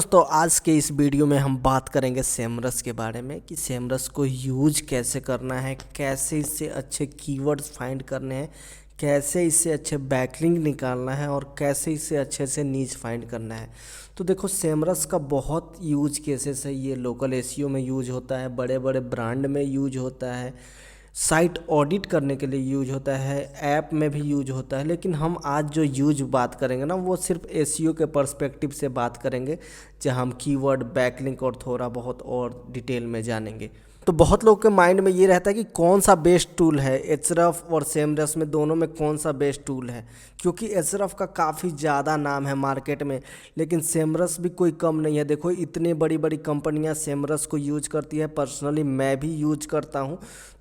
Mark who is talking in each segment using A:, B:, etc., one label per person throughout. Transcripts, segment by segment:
A: दोस्तों आज के इस वीडियो में हम बात करेंगे सेमरस के बारे में कि सेमरस को यूज कैसे करना है, कैसे इससे अच्छे कीवर्ड्स फाइंड करने हैं, कैसे इससे अच्छे बैकलिंक निकालना है और कैसे इससे अच्छे से नीच फाइंड करना है। तो देखो सेमरस का बहुत यूज केसेस है। ये लोकल एसईओ में यूज होता है, बड़े बड़े ब्रांड में यूज होता है, साइट ऑडिट करने के लिए यूज होता है, ऐप में भी यूज होता है। लेकिन हम आज जो यूज बात करेंगे ना वो सिर्फ एसईओ के पर्सपेक्टिव से बात करेंगे, जहाँ हम कीवर्ड, बैकलिंक और थोड़ा बहुत और डिटेल में जानेंगे। तो बहुत लोगों के माइंड में ये रहता है कि कौन सा बेस्ट टूल है, एचरफ और सेमरस में दोनों में कौन सा बेस्ट टूल है। क्योंकि एचरफ का काफ़ी ज़्यादा नाम है मार्केट में, लेकिन सेमरस भी कोई कम नहीं है। देखो इतनी बड़ी बड़ी कंपनियां सेमरस को यूज करती है, पर्सनली मैं भी यूज करता हूं।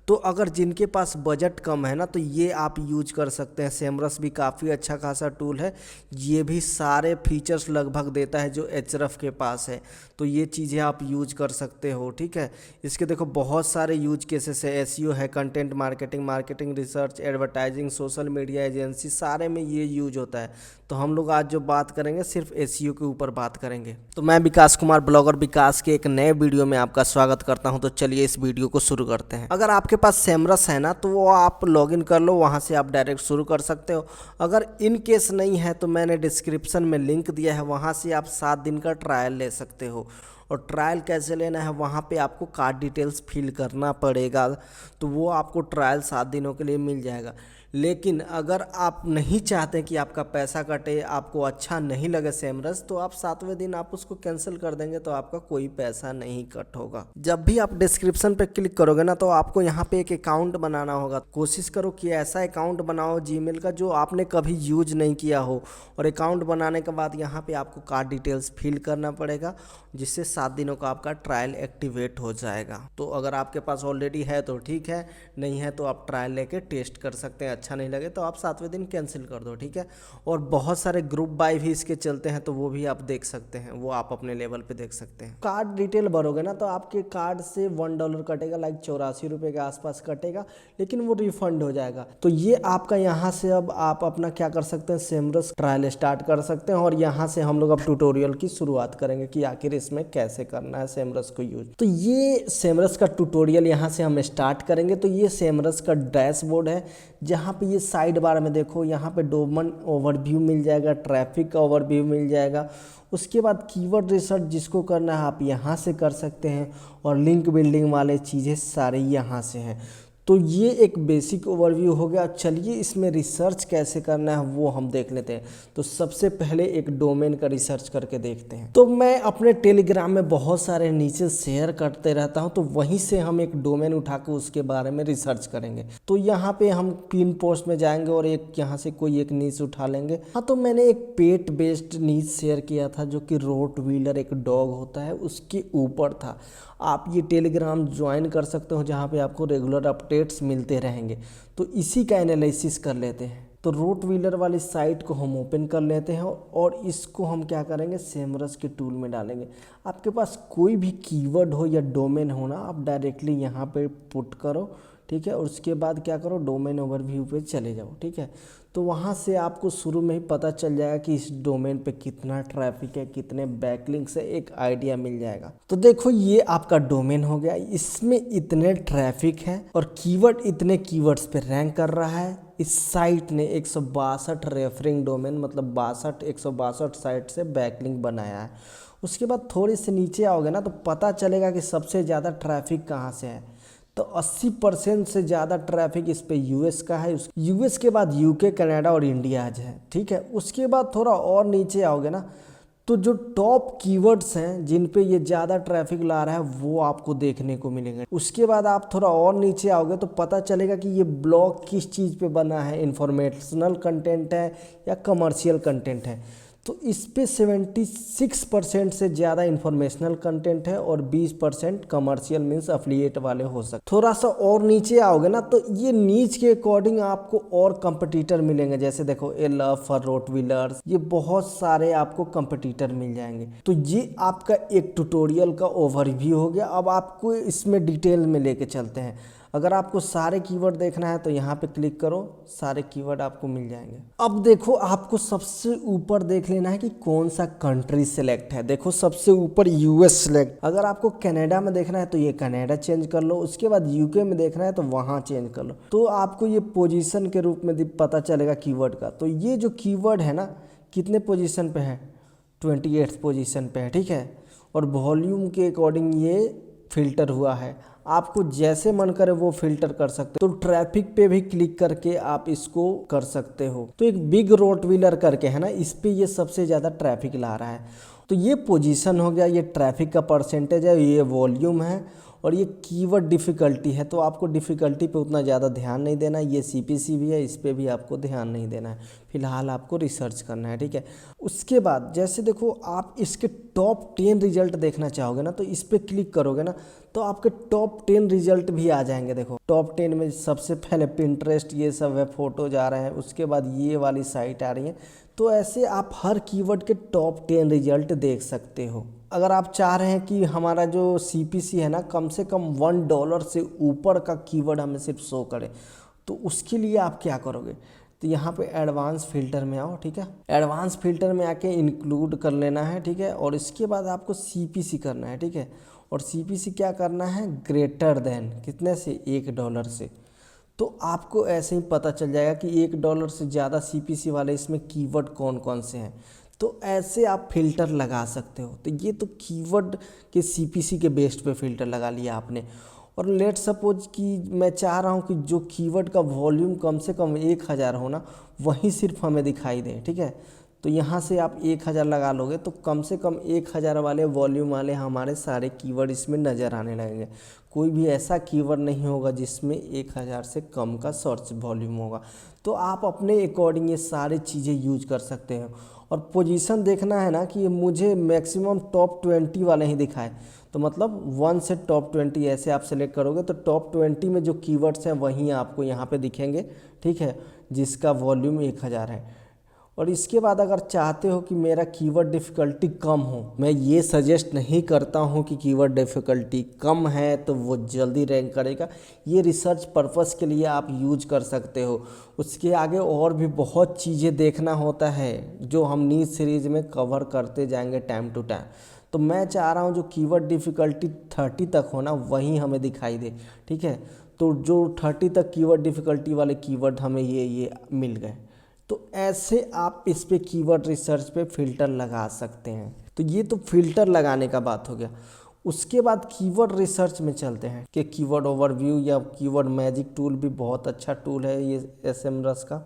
A: तो अगर जिनके पास बजट कम है ना तो ये आप यूज कर सकते हैं। सेमरस भी काफ़ी अच्छा खासा टूल है, ये भी सारे फीचर्स लगभग देता है जो एचरफ के पास है। तो ये चीज़ें आप यूज कर सकते हो, ठीक है। इसके देखो बहुत सारे यूज केसेस है, एसईओ है, content marketing, marketing research, advertising, social media agency, सारे में ये यूज होता है। तो हम लोग आज जो बात करेंगे सिर्फ एसईओ के ऊपर बात करेंगे। तो मैं विकास कुमार, ब्लॉगर विकास के एक नए वीडियो में आपका स्वागत करता हूं। तो चलिए इस वीडियो को शुरू करते हैं। अगर आपके पास सेमरस है ना तो वो आप लॉगिन कर लो, वहां से आप डायरेक्ट शुरू कर सकते हो। अगर इन केस नहीं है तो मैंने डिस्क्रिप्शन में लिंक दिया है, वहां से आप 7 दिन का ट्रायल ले सकते हो। और ट्रायल कैसे लेना है, वहाँ पे आपको कार्ड डिटेल्स फिल करना पड़ेगा, तो वो आपको ट्रायल 7 दिनों के लिए मिल जाएगा। लेकिन अगर आप नहीं चाहते कि आपका पैसा कटे, आपको अच्छा नहीं लगे सेमरस, तो आप 7वें दिन आप उसको कैंसिल कर देंगे, तो आपका कोई पैसा नहीं कट होगा। जब भी आप डिस्क्रिप्शन पे क्लिक करोगे ना तो आपको यहाँ पे एक अकाउंट बनाना होगा। कोशिश करो कि ऐसा अकाउंट बनाओ जीमेल का जो आपने कभी यूज नहीं किया हो। और अकाउंट बनाने के बाद यहाँ पे आपको कार्ड डिटेल्स फिल करना पड़ेगा, जिससे 7 दिनों का आपका ट्रायल एक्टिवेट हो जाएगा। तो अगर आपके पास ऑलरेडी है तो ठीक है, नहीं है तो आप ट्रायल लेके टेस्ट कर सकते हैं। अच्छा नहीं लगे तो आप 7वें दिन कैंसिल कर दो, ठीक है। और बहुत सारे ग्रुप बाय भी इसके चलते हैं, तो वो भी आप देख सकते हैं, वो आप अपने लेवल पे देख सकते हैं। कार्ड डिटेल भरोगे ना तो आपके कार्ड से $1 कटेगा, लाइक 84 रुपये के आसपास कटेगा, लेकिन वो रिफंड हो जाएगा। तो ये आपका यहाँ से अब आप अपना क्या कर सकते हैं, सेमरस ट्रायल स्टार्ट कर सकते हैं। और यहाँ से हम लोग अब ट्यूटोरियल की शुरुआत करेंगे कि आखिर इसमें कैसे करना है सेमरस को यूज। तो ये सेमरस का ट्यूटोरियल यहाँ से हम स्टार्ट करेंगे। तो ये सेमरस का डैशबोर्ड है, जहाँ पे ये साइड बार में देखो यहाँ पे डोमेन ओवरव्यू मिल जाएगा, ट्रैफिक का ओवरव्यू मिल जाएगा। उसके बाद कीवर्ड रिसर्च जिसको करना है आप यहाँ से कर सकते हैं, और लिंक बिल्डिंग वाले चीज़ें सारे यहाँ से हैं। तो ये एक बेसिक ओवरव्यू हो गया। चलिए इसमें रिसर्च कैसे करना है वो हम देख लेते हैं। तो सबसे पहले एक डोमेन का रिसर्च करके देखते हैं। तो मैं अपने टेलीग्राम में बहुत सारे नीचे शेयर करते रहता हूं, तो वहीं से हम एक डोमेन उठा के उसके बारे में रिसर्च करेंगे। तो यहाँ पे हम पिन पोस्ट में जाएंगे और एक यहाँ से कोई एक नीच उठा लेंगे। हाँ, तो मैंने एक पेट बेस्ड नीच शेयर किया था जो कि रोटवीलर एक डॉग होता है उसके ऊपर था। आप ये टेलीग्राम ज्वाइन कर सकते हो, जहाँ पे आपको रेगुलर अपडेट्स मिलते रहेंगे। तो इसी का एनालिसिस कर लेते हैं। तो रोटवीलर वाली साइट को हम ओपन कर लेते हैं और इसको हम क्या करेंगे, सेमरस के टूल में डालेंगे। आपके पास कोई भी कीवर्ड हो या डोमेन हो ना, आप डायरेक्टली यहाँ पे पुट करो, ठीक है। और उसके बाद क्या करो, डोमेन ओवरव्यू पे चले जाओ, ठीक है। तो वहाँ से आपको शुरू में ही पता चल जाएगा कि इस डोमेन पे कितना ट्रैफिक है, कितने बैकलिंक्स है, एक आइडिया मिल जाएगा। तो देखो ये आपका डोमेन हो गया, इसमें इतने ट्रैफिक है और कीवर्ड इतने कीवर्ड्स पे रैंक कर रहा है। इस साइट ने 162 रेफरिंग डोमेन, मतलब 162 साइट से बैकलिंक बनाया है। उसके बाद थोड़े से नीचे आओगे ना तो पता चलेगा कि सबसे ज़्यादा ट्रैफिक कहाँ से है। तो 80% से ज़्यादा ट्रैफिक इस पे यूएस का है। यूएस के बाद यूके, कनाडा और इंडिया है, ठीक है। उसके बाद थोड़ा और नीचे आओगे ना तो जो टॉप कीवर्ड्स हैं जिन पे ये ज़्यादा ट्रैफिक ला रहा है वो आपको देखने को मिलेंगे। उसके बाद आप थोड़ा और नीचे आओगे तो पता चलेगा कि ये ब्लॉग किस चीज़ पे बना है, इंफॉर्मेशनल कंटेंट है या कमर्शियल कंटेंट है। तो इस पे 76% से ज़्यादा इंफॉर्मेशनल कंटेंट है और 20% कमर्शियल मीन्स अफिलिएट वाले हो सकते। थोड़ा सा और नीचे आओगे ना तो ये नीच के अकॉर्डिंग आपको और कंपटीटर मिलेंगे। जैसे देखो ए लव फॉर रोटवीलर्स, ये बहुत सारे आपको कंपटीटर मिल जाएंगे। तो ये आपका एक ट्यूटोरियल का ओवरव्यू हो गया। अब आपको इसमें डिटेल में लेके चलते हैं। अगर आपको सारे कीवर्ड देखना है तो यहाँ पे क्लिक करो, सारे कीवर्ड आपको मिल जाएंगे। अब देखो आपको सबसे ऊपर देख लेना है कि कौन सा कंट्री सेलेक्ट है। देखो सबसे ऊपर यूएस सेलेक्ट, अगर आपको कनाडा में देखना है तो ये कनाडा चेंज कर लो, उसके बाद यूके में देखना है तो वहाँ चेंज कर लो। तो आपको ये पोजीशन के रूप में पता चलेगा कीवर्ड का। तो ये जो कीवर्ड है ना कितने पोजीशन पे है, 28 पोजीशन पे है, ठीक है। और वॉल्यूम के अकॉर्डिंग ये फिल्टर हुआ है, आपको जैसे मन करे वो फिल्टर कर सकते हो। तो ट्रैफिक पे भी क्लिक करके आप इसको कर सकते हो। तो एक बिग रोटवीलर करके है ना, इस पे ये सबसे ज़्यादा ट्रैफिक ला रहा है। तो ये पोजीशन हो गया, ये ट्रैफिक का परसेंटेज है, ये वॉल्यूम है और ये कीवर्ड डिफ़िकल्टी है। तो आपको डिफ़िकल्टी पे उतना ज़्यादा ध्यान नहीं देना। ये सीपीसी भी है, इस पे भी आपको ध्यान नहीं देना है, फिलहाल आपको रिसर्च करना है, ठीक है। उसके बाद जैसे देखो आप इसके टॉप 10 रिजल्ट देखना चाहोगे ना, तो इस पर क्लिक करोगे ना तो आपके टॉप 10 रिजल्ट भी आ जाएंगे। देखो टॉप 10 में सबसे पहले पिंटरेस्ट ये सब है, फोटोज आ रहे हैं, उसके बाद ये वाली साइट आ रही है। तो ऐसे आप हर कीवर्ड के टॉप 10 रिजल्ट देख सकते हो। अगर आप चाह रहे हैं कि हमारा जो सीपीसी है ना कम से कम $1 से ऊपर का कीवर्ड हमें सिर्फ शो करे, तो उसके लिए आप क्या करोगे, तो यहाँ पे एडवांस फिल्टर में आओ, ठीक है। एडवांस फिल्टर में आके इंक्लूड कर लेना है, ठीक है। और इसके बाद आपको सीपीसी करना है, ठीक है। और सीपीसी क्या करना है, ग्रेटर देन कितने से, $1 से। तो आपको ऐसे ही पता चल जाएगा कि $1 से ज़्यादा सीपीसी वाले इसमें कीवर्ड कौन कौन से हैं। तो ऐसे आप फिल्टर लगा सकते हो। तो ये तो कीवर्ड के सीपीसी के बेस्ड पे फिल्टर लगा लिया आपने। और लेट सपोज कि मैं चाह रहा हूँ कि जो कीवर्ड का वॉल्यूम कम से कम 1000 हो ना, वही सिर्फ हमें दिखाई दे, ठीक है। तो यहाँ से आप 1000 लगा लोगे तो कम से कम 1000 वाले वॉल्यूम वाले हमारे सारे कीवर्ड इसमें नज़र आने लगेंगे। कोई भी ऐसा कीवर्ड नहीं होगा जिसमें 1000 से कम का सर्च वॉल्यूम होगा। तो आप अपने अकॉर्डिंग ये सारी चीज़ें यूज कर सकते हो। और पोजीशन देखना है ना कि मुझे मैक्सिमम टॉप 20 वाले ही दिखाए, तो मतलब 1 से टॉप 20 ऐसे आप सेलेक्ट करोगे तो टॉप 20 में जो कीवर्ड्स हैं वहीं आपको यहाँ पे दिखेंगे, ठीक है, जिसका वॉल्यूम 1000 है। और इसके बाद अगर चाहते हो कि मेरा कीवर्ड डिफ़िकल्टी कम हो, मैं ये सजेस्ट नहीं करता हूँ कि कीवर्ड डिफ़िकल्टी कम है तो वो जल्दी रैंक करेगा। ये रिसर्च पर्पस के लिए आप यूज कर सकते हो। उसके आगे और भी बहुत चीज़ें देखना होता है जो हम नीच सीरीज़ में कवर करते जाएंगे टाइम टू टाइम। तो मैं चाह रहा हूँ जो कीवर्ड डिफ़िकल्टी 30 तक हो ना वहीं हमें दिखाई दे, ठीक है। तो जो 30 तक कीवर्ड डिफ़िकल्टी वाले कीवर्ड हमें ये मिल गए। तो ऐसे आप इस पे कीवर्ड रिसर्च पे फ़िल्टर लगा सकते हैं। तो ये तो फ़िल्टर लगाने का बात हो गया। उसके बाद कीवर्ड रिसर्च में चलते हैं कि कीवर्ड ओवरव्यू या कीवर्ड मैजिक टूल भी बहुत अच्छा टूल है ये SEMrush का।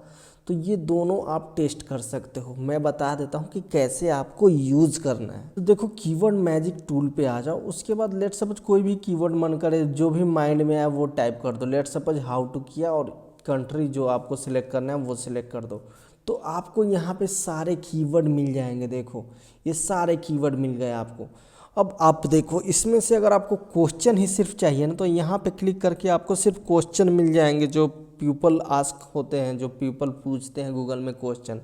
A: तो ये दोनों आप टेस्ट कर सकते हो। मैं बता देता हूँ कि कैसे आपको यूज़ करना है। तो देखो कीवर्ड मैजिक टूल पे आ जाओ। उसके बाद लेट सपोज कोई भी कीवर्ड मन करे, जो भी माइंड में आए वो टाइप कर दो। लेट सपोज हाउ टू किया और कंट्री जो आपको सिलेक्ट करना है वो सिलेक्ट कर दो। तो आपको यहाँ पे सारे कीवर्ड मिल जाएंगे। देखो ये सारे कीवर्ड मिल गए आपको। अब आप देखो इसमें से अगर आपको क्वेश्चन ही सिर्फ चाहिए ना, तो यहाँ पे क्लिक करके आपको सिर्फ क्वेश्चन मिल जाएंगे जो पीपल आस्क होते हैं, जो पीपल पूछते हैं गूगल में क्वेश्चन।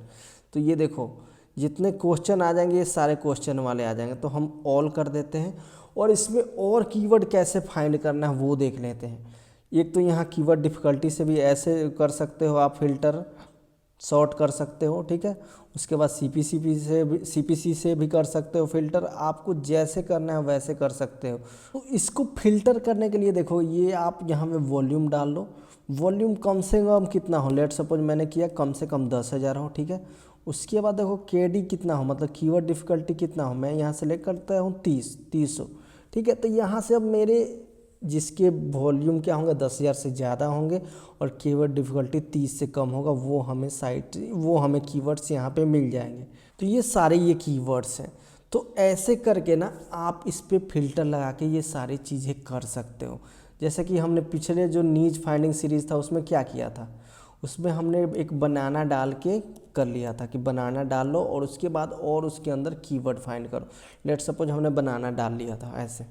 A: तो ये देखो जितने क्वेश्चन आ जाएंगे ये सारे क्वेश्चन वाले आ जाएंगे। तो हम ऑल कर देते हैं और इसमें और कीवर्ड कैसे फाइंड करना है वो देख लेते हैं। एक तो यहाँ कीवर्ड डिफ़िकल्टी से भी ऐसे कर सकते हो आप, फिल्टर सॉर्ट कर सकते हो, ठीक है। उसके बाद सीपीसी से भी कर सकते हो फिल्टर। आपको जैसे करना है वैसे कर सकते हो। तो इसको फिल्टर करने के लिए देखो ये आप यहाँ में वॉल्यूम डाल लो। वॉल्यूम कम से कम कितना हो, लेट सपोज मैंने किया कम से कम 10,000 हो, ठीक है। उसके बाद देखो केडी कितना हो, मतलब कीवर्ड डिफ़िकल्टी कितना हो, मैं यहाँ सेलेक्ट करता हूँ 300, ठीक है। तो यहाँ से अब मेरे जिसके वॉल्यूम क्या होंगे 10,000 से ज़्यादा होंगे और कीवर्ड डिफ़िकल्टी 30 से कम होगा, वो हमें कीवर्ड्स यहाँ पे मिल जाएंगे। तो ये सारे ये कीवर्ड्स हैं। तो ऐसे करके ना आप इस पे फिल्टर लगा के ये सारी चीज़ें कर सकते हो। जैसे कि हमने पिछले जो नीच फाइंडिंग सीरीज़ था उसमें क्या किया था, उसमें हमने एक बनाना डाल के कर लिया था कि बनाना डाल लो और उसके बाद और उसके अंदर कीवर्ड फाइंड करो। लेट सपोज हमने बनाना डाल लिया था ऐसे।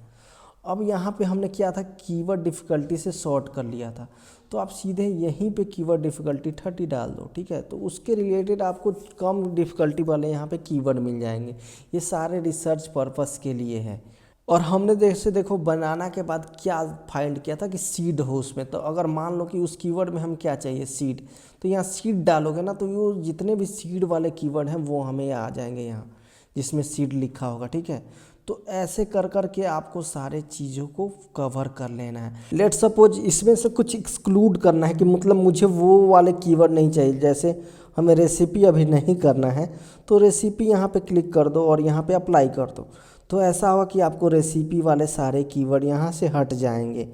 A: अब यहाँ पे हमने किया था कीवर्ड डिफ़िकल्टी से सॉर्ट कर लिया था। तो आप सीधे यहीं पे कीवर्ड डिफ़िकल्टी 30 डाल दो, ठीक है। तो उसके रिलेटेड आपको कम डिफ़िकल्टी वाले यहाँ पे कीवर्ड मिल जाएंगे। ये सारे रिसर्च पर्पस के लिए है। और हमने जैसे देखो बनाना के बाद क्या फाइंड किया था कि सीड हो उसमें। तो अगर मान लो कि उस कीवर्ड में हम क्या चाहिए, सीड, तो यहाँ सीड डालोगे ना तो वो जितने भी सीड वाले कीवर्ड हैं वो हमें आ जाएंगे यहाँ जिसमें सीड लिखा होगा, ठीक है। तो ऐसे कर कर के आपको सारे चीज़ों को कवर कर लेना है। लेट सपोज इसमें से कुछ एक्सक्लूड करना है कि मतलब मुझे वो वाले कीवर्ड नहीं चाहिए, जैसे हमें रेसिपी अभी नहीं करना है तो रेसिपी यहाँ पे क्लिक कर दो और यहाँ पे अप्लाई कर दो। तो ऐसा होगा कि आपको रेसिपी वाले सारे कीवर्ड यहाँ से हट जाएंगे।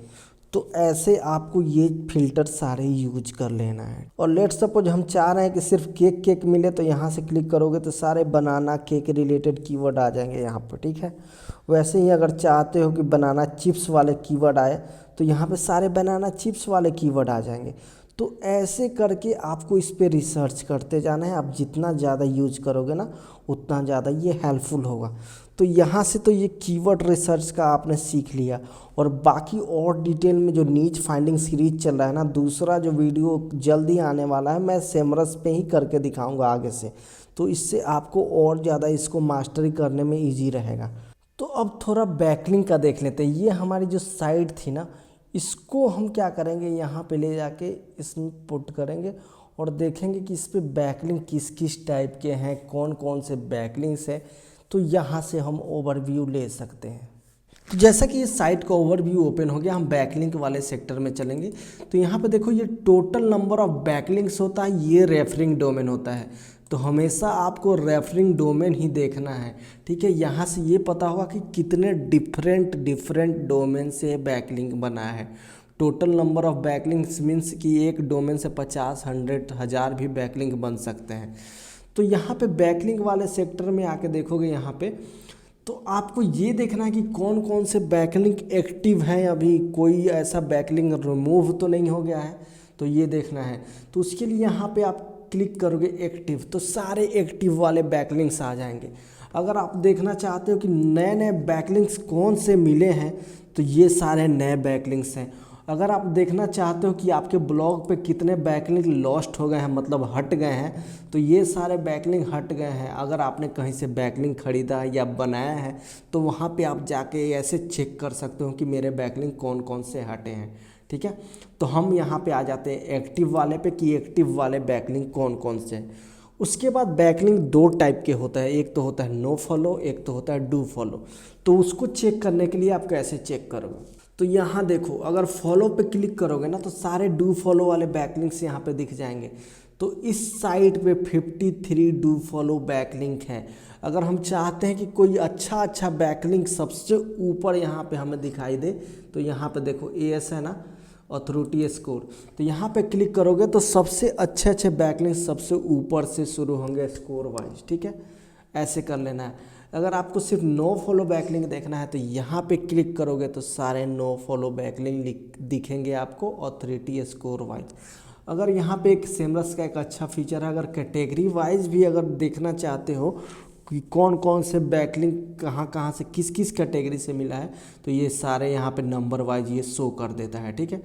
A: तो ऐसे आपको ये फिल्टर सारे यूज कर लेना है। और लेट सपोज हम चाह रहे हैं कि सिर्फ केक केक मिले, तो यहाँ से क्लिक करोगे तो सारे बनाना केक रिलेटेड कीवर्ड आ जाएंगे यहाँ पर, ठीक है। वैसे ही अगर चाहते हो कि बनाना चिप्स वाले कीवर्ड आए तो यहाँ पे सारे बनाना चिप्स वाले कीवर्ड आ जाएंगे। तो ऐसे करके आपको इस पे रिसर्च करते जाना है। आप जितना ज़्यादा यूज करोगे ना उतना ज़्यादा ये हेल्पफुल होगा। तो यहाँ से तो ये कीवर्ड रिसर्च का आपने सीख लिया। और बाकी और डिटेल में जो नीच फाइंडिंग सीरीज चल रहा है ना, दूसरा जो वीडियो जल्दी आने वाला है मैं सेमरस पे ही करके दिखाऊंगा आगे से। तो इससे आपको और ज़्यादा इसको मास्टरी करने में ईजी रहेगा। तो अब थोड़ा बैकलिंक का देख लेते हैं। ये हमारी जो साइट थी ना, इसको हम क्या करेंगे, यहाँ पे ले जाके इसमें पुट करेंगे और देखेंगे कि इस पे बैकलिंक किस किस टाइप के हैं, कौन कौन से बैकलिंक्स हैं। तो यहाँ से हम ओवरव्यू ले सकते हैं। तो जैसा कि इस साइट का ओवरव्यू ओपन हो गया, हम बैकलिंक वाले सेक्टर में चलेंगे। तो यहाँ पे देखो ये टोटल नंबर ऑफ बैकलिंक्स होता है, ये रेफरिंग डोमेन होता है। तो हमेशा आपको रेफरिंग डोमेन ही देखना है, ठीक है। यहाँ से ये पता होगा कि कितने डिफरेंट डोमेन से बैकलिंक बना है। Total number of backlinks means कि एक डोमेन से 50, 100, 1000 भी बैकलिंक बन सकते हैं। तो यहाँ पे बैकलिंक वाले सेक्टर में आके देखोगे यहाँ पे, तो आपको ये देखना है कि कौन कौन से बैकलिंक एक्टिव हैं, अभी कोई ऐसा बैकलिंक रिमूव तो नहीं हो गया है, तो ये देखना है। तो उसके लिए यहाँ पे आप क्लिक करोगे एक्टिव, तो सारे एक्टिव वाले बैकलिंक्स आ जाएंगे। अगर आप देखना चाहते हो कि नए नए बैकलिंक्स कौन से मिले हैं, तो ये सारे नए बैकलिंक्स हैं। अगर आप देखना चाहते हो कि आपके ब्लॉग पे कितने बैकलिंक लॉस्ट हो गए हैं, मतलब हट गए हैं, तो ये सारे बैकलिंक हट गए हैं। अगर आपने कहीं से बैकलिंक खरीदा है या बनाया है तो वहाँ पे आप जाके ऐसे चेक कर सकते हो कि मेरे बैकलिंक कौन कौन से हटे हैं, ठीक है। तो हम यहाँ पे आ जाते हैं एक्टिव वाले पे कि एक्टिव वाले बैकलिंक कौन कौन से हैं। उसके बाद बैकलिंक दो टाइप के होता है, एक तो होता है नो फॉलो, एक तो होता है डू फॉलो। तो उसको चेक करने के लिए आप कैसे चेक करोगे, तो यहाँ देखो अगर फॉलो पे क्लिक करोगे ना तो सारे डू फॉलो वाले बैकलिंक्स यहाँ पे दिख जाएंगे। तो इस साइट पे 53 डू फॉलो बैकलिंक है। अगर हम चाहते हैं कि कोई अच्छा बैकलिंक सबसे ऊपर यहाँ पे हमें दिखाई दे, तो यहाँ पे देखो AS है ना, अथॉरिटी स्कोर, तो यहाँ पे क्लिक करोगे तो सबसे अच्छे बैकलिंक सबसे ऊपर से शुरू होंगे स्कोर वाइज, ठीक है। ऐसे कर लेना है। अगर आपको सिर्फ नो फॉलो बैकलिंक देखना है तो यहाँ पे क्लिक करोगे तो सारे नो फॉलो बैकलिंक दिखेंगे आपको अथॉरिटी स्कोर वाइज। अगर यहाँ पे एक सेमरस का एक अच्छा फीचर है, अगर कैटेगरी वाइज भी अगर देखना चाहते हो कि कौन कौन से बैकलिंक कहाँ से किस किस कैटेगरी से मिला है, तो ये सारे यहाँ पे नंबर वाइज ये शो कर देता है, ठीक है।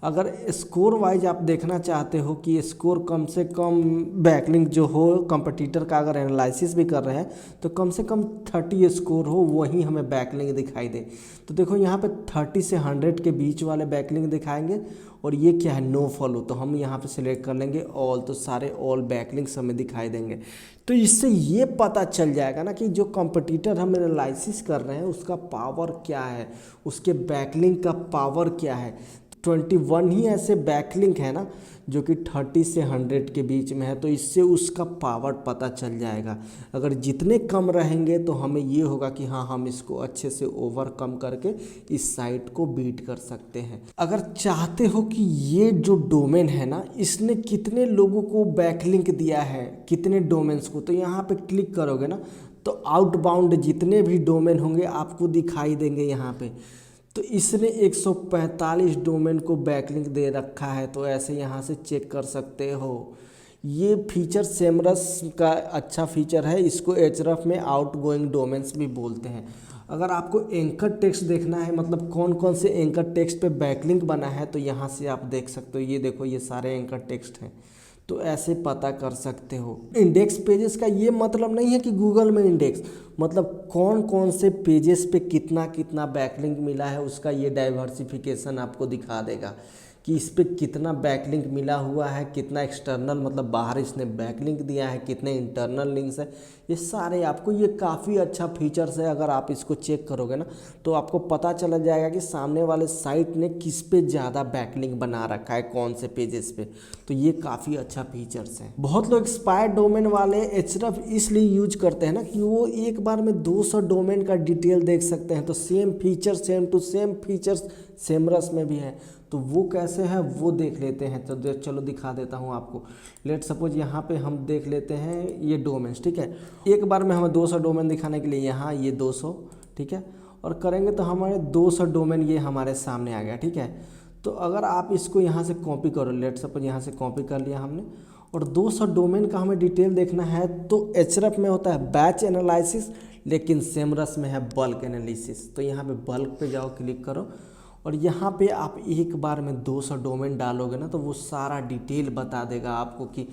A: अगर स्कोर वाइज आप देखना चाहते हो कि स्कोर कम से कम बैकलिंक जो हो कंपटीटर का, अगर एनालिसिस भी कर रहे हैं तो कम से कम 30 स्कोर हो, वही हमें बैकलिंक दिखाई दे। तो देखो यहाँ पे 30 से 100 के बीच वाले बैकलिंक दिखाएंगे। और ये क्या है, नो फॉलो, तो हम यहाँ पे सिलेक्ट कर लेंगे ऑल, तो सारे ऑल बैकलिंक्स हमें दिखाई देंगे। तो इससे ये पता चल जाएगा ना कि जो कंपटीटर हम एनालिसिस कर रहे हैं उसका पावर क्या है, उसके बैकलिंक का पावर क्या है। 21 ही ऐसे बैकलिंक है ना जो कि 30 से 100 के बीच में है, तो इससे उसका पावर पता चल जाएगा। अगर जितने कम रहेंगे तो हमें ये होगा कि हाँ, हम इसको अच्छे से ओवरकम करके इस साइट को बीट कर सकते हैं। अगर चाहते हो कि ये जो डोमेन है ना, इसने कितने लोगों को बैकलिंक दिया है, कितने डोमेन्स को, तो यहाँ पे क्लिक करोगे ना तो आउटबाउंड जितने भी डोमेन होंगे आपको दिखाई देंगे यहाँ पे। तो इसने 145 डोमेन को बैकलिंक दे रखा है, तो ऐसे यहाँ से चेक कर सकते हो। ये फीचर सेमरस का अच्छा फीचर है, इसको href में आउटगोइंग डोमेन्स भी बोलते हैं। अगर आपको एंकर टेक्स्ट देखना है, मतलब कौन कौन से एंकर टेक्स्ट पे बैकलिंक बना है, तो यहाँ से आप देख सकते हो। ये देखो ये सारे एंकर टेक्स्ट हैं, तो ऐसे पता कर सकते हो। इंडेक्स पेजेस का ये मतलब नहीं है कि गूगल में इंडेक्स, मतलब कौन कौन से पेजेस पे कितना कितना बैकलिंक मिला है उसका ये डाइवर्सिफिकेशन आपको दिखा देगा कि इस पे कितना बैकलिंक मिला हुआ है, कितना एक्सटर्नल मतलब बाहर इसने बैकलिंक दिया है, कितने इंटरनल लिंक्स है, ये सारे आपको, ये काफ़ी अच्छा फीचर्स है। अगर आप इसको चेक करोगे ना तो आपको पता चला जाएगा कि सामने वाले साइट ने किस पे ज़्यादा बैकलिंक बना रखा है, कौन से पेजेस पे। तो ये काफ़ी अच्छा फीचर्स है। बहुत लोग एक्सपायर्ड डोमेन वाले एचरफ इसलिए यूज करते हैं ना कि वो एक बार में 200 डोमेन का डिटेल देख सकते हैं। तो same feature, same to same features सेमरस में भी है, तो वो कैसे है वो देख लेते हैं। तो चलो दिखा देता हूँ आपको। लेट सपोज यहाँ पे हम देख लेते हैं ये डोमेन्स, ठीक है। एक बार में हमें 200 डोमेन दिखाने के लिए यहाँ ये 200, ठीक है, और करेंगे तो हमारे 200 डोमेन ये हमारे सामने आ गया, ठीक है। तो अगर आप इसको यहाँ से कॉपी करो, लेट सपोज यहाँ से कॉपी कर लिया हमने, और 200 डोमेन का हमें डिटेल देखना है तो एचरफ में होता है बैच एनालिसिस, लेकिन सेमरस में है बल्क एनालिसिस। तो यहाँ पे बल्क पे जाओ, क्लिक करो, और यहाँ पे आप एक बार में 200 डोमेन डालोगे ना तो वो सारा डिटेल बता देगा आपको कि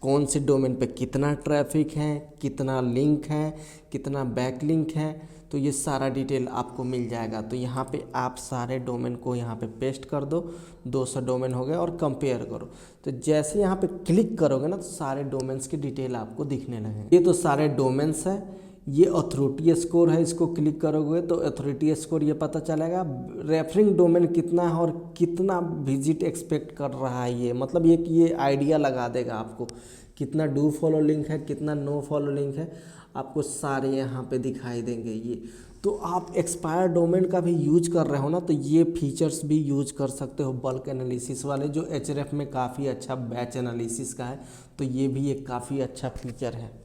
A: कौन से डोमेन पे कितना ट्रैफिक है, कितना लिंक है, कितना बैकलिंक है। तो ये सारा डिटेल आपको मिल जाएगा। तो यहाँ पे आप सारे डोमेन को यहाँ पे पेस्ट कर दो, 200 डोमेन हो गए, और कंपेयर करो। तो जैसे यहाँ पे क्लिक करोगे ना तो सारे डोमेन्स की डिटेल आपको दिखने लगेंगे। ये तो सारे डोमेन्स है। ये अथॉरिटी स्कोर है, इसको क्लिक करोगे तो अथॉरिटी स्कोर ये पता चलेगा। रेफरिंग डोमेन कितना है और कितना विजिट एक्सपेक्ट कर रहा है ये, मतलब ये आइडिया लगा देगा आपको कितना डू फॉलो लिंक है, कितना नो फॉलो लिंक है, आपको सारे यहाँ पे दिखाई देंगे ये। तो आप एक्सपायर डोमेन का भी यूज कर रहे हो ना तो ये फीचर्स भी यूज कर सकते हो बल्क एनालिसिस वाले, जो एचरएफ में काफ़ी अच्छा बैच एनालिसिस का है। तो ये भी एक काफ़ी अच्छा फीचर है।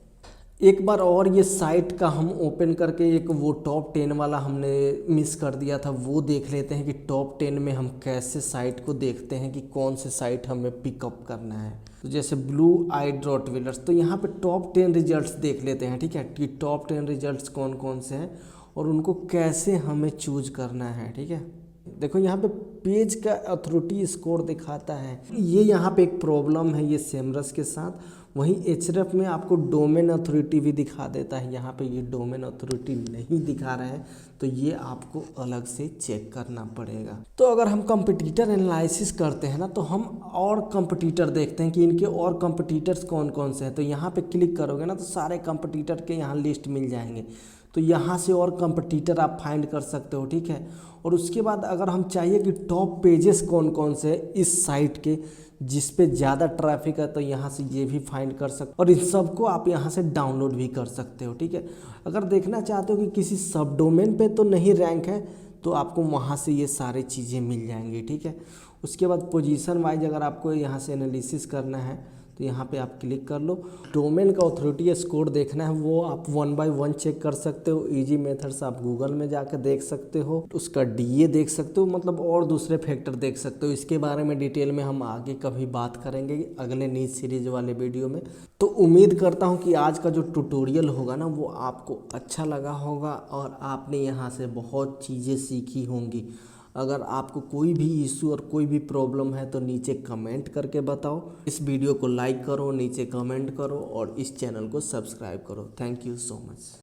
A: एक बार और ये साइट का हम ओपन करके एक वो टॉप 10 वाला हमने मिस कर दिया था, वो देख लेते हैं कि टॉप 10 में हम कैसे साइट को देखते हैं कि कौन से साइट हमें पिकअप करना है। तो जैसे ब्लू आइड रॉटविलर्स, तो यहाँ पे टॉप 10 रिजल्ट्स देख लेते हैं, ठीक है, कि टॉप 10 रिजल्ट्स कौन कौन से हैं और उनको कैसे हमें चूज करना है, ठीक है। देखो यहाँ पे पेज का अथॉरिटी स्कोर दिखाता है, ये यहाँ पे एक प्रॉब्लम है ये सेमरस के साथ। वहीं एचरएफ में आपको डोमेन अथॉरिटी भी दिखा देता है, यहाँ पे ये डोमेन अथॉरिटी नहीं दिखा रहा है, तो ये आपको अलग से चेक करना पड़ेगा। तो अगर हम कंपटीटर एनालिसिस करते हैं ना तो हम और कंपटीटर देखते हैं कि इनके और कंपटीटर्स कौन कौन से हैं। तो यहाँ पे क्लिक करोगे ना तो सारे कंपटीटर के यहाँ लिस्ट मिल जाएंगे। तो यहाँ से और कंपटीटर आप फाइंड कर सकते हो, ठीक है। और उसके बाद अगर हम चाहिए कि टॉप पेजेस कौन कौन से इस साइट के जिस पे ज़्यादा ट्रैफिक है, तो यहाँ से ये भी फाइंड कर सकते हो, और इन सबको आप यहाँ से डाउनलोड भी कर सकते हो, ठीक है। अगर देखना चाहते हो कि किसी सब डोमेन पे तो नहीं रैंक है तो आपको वहाँ से ये सारी चीज़ें मिल जाएंगी, ठीक है। उसके बाद पोजीशन वाइज अगर आपको यहाँ से एनालिसिस करना है तो यहाँ पे आप क्लिक कर लो। डोमेन का अथॉरिटी स्कोर देखना है वो आप 1 बाय 1 चेक कर सकते हो। इजी मेथड्स आप गूगल में जाकर देख सकते हो, उसका डीए देख सकते हो, मतलब और दूसरे फैक्टर देख सकते हो। इसके बारे में डिटेल में हम आगे कभी बात करेंगे अगले नीच सीरीज वाले वीडियो में। तो उम्मीद करता हूँ कि आज का जो ट्यूटोरियल होगा ना वो आपको अच्छा लगा होगा और आपने यहाँ से बहुत चीज़ें सीखी होंगी। अगर आपको कोई भी इशू और कोई भी प्रॉब्लम है तो नीचे कमेंट करके बताओ। इस वीडियो को लाइक करो, नीचे कमेंट करो और इस चैनल को सब्सक्राइब करो। Thank you so much.